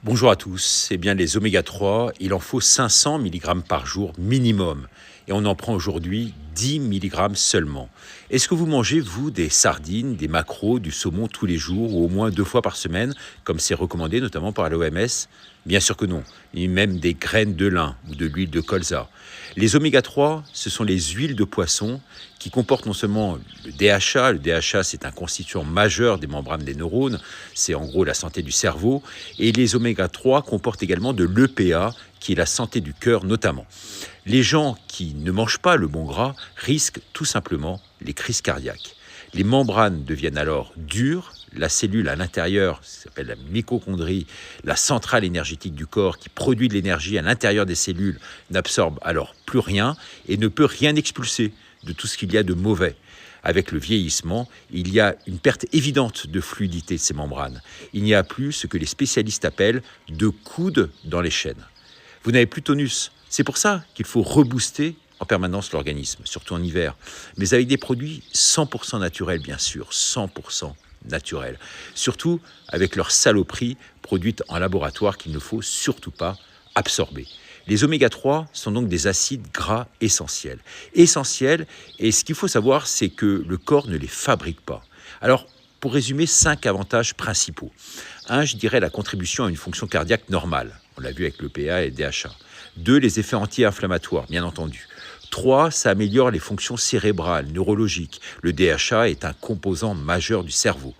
Bonjour à tous. Eh bien, les oméga 3, il en faut 500 mg par jour minimum. Et on en prend aujourd'hui 10 mg seulement. Est-ce que vous mangez, vous, des sardines, des maquereaux, du saumon tous les jours ou au moins 2 fois par semaine, comme c'est recommandé notamment par l'OMS? Bien sûr que non. Ni même des graines de lin ou de l'huile de colza. Les oméga 3, ce sont les huiles de poisson qui comportent non seulement le DHA. Le DHA, c'est un constituant majeur des membranes des neurones. C'est en gros la santé du cerveau. Et les oméga 3 comportent également de l'EPA, qui est la santé du cœur notamment. Les gens qui ne mangent pas le bon gras risquent tout simplement les crises cardiaques. Les membranes deviennent alors dures, la cellule à l'intérieur, ça s'appelle la mitochondrie, la centrale énergétique du corps qui produit de l'énergie à l'intérieur des cellules, n'absorbe alors plus rien et ne peut rien expulser de tout ce qu'il y a de mauvais. Avec le vieillissement, il y a une perte évidente de fluidité de ces membranes. Il n'y a plus ce que les spécialistes appellent de coude dans les chaînes. Vous n'avez plus de tonus. C'est pour ça qu'il faut rebooster en permanence l'organisme, surtout en hiver. Mais avec des produits 100% naturels, bien sûr, 100% naturels. Surtout avec leurs saloperies produites en laboratoire qu'il ne faut surtout pas absorber. Les oméga 3 sont donc des acides gras essentiels. Essentiels, et ce qu'il faut savoir, c'est que le corps ne les fabrique pas. Alors, pour résumer, 5 avantages principaux. 1, je dirais la contribution à une fonction cardiaque normale. On l'a vu avec l'EPA et le DHA. 2, les effets anti-inflammatoires, bien entendu. 3, ça améliore les fonctions cérébrales, neurologiques. Le DHA est un composant majeur du cerveau.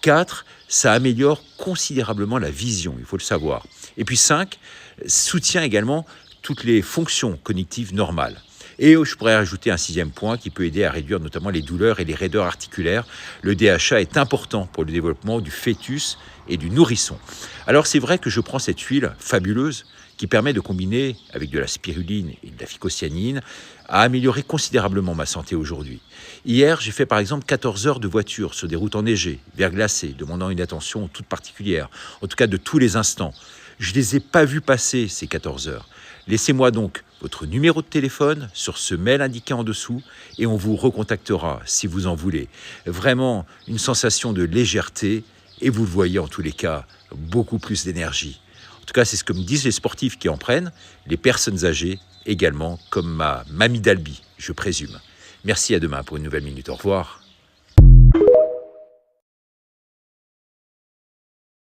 4, ça améliore considérablement la vision, il faut le savoir. Et puis 5, soutient également toutes les fonctions cognitives normales. Et je pourrais ajouter un 6e point qui peut aider à réduire notamment les douleurs et les raideurs articulaires. Le DHA est important pour le développement du fœtus et du nourrisson. Alors c'est vrai que je prends cette huile fabuleuse qui permet de combiner avec de la spiruline et de la phycocyanine à améliorer considérablement ma santé aujourd'hui. Hier, j'ai fait par exemple 14 heures de voiture sur des routes enneigées, verglacées, demandant une attention toute particulière, en tout cas de tous les instants. Je ne les ai pas vus passer ces 14 heures. Laissez-moi donc votre numéro de téléphone sur ce mail indiqué en dessous et on vous recontactera si vous en voulez. Vraiment une sensation de légèreté et vous le voyez en tous les cas, beaucoup plus d'énergie. En tout cas, c'est ce que me disent les sportifs qui en prennent, les personnes âgées également, comme ma mamie d'Albi, je présume. Merci, à demain pour une nouvelle minute. Au revoir.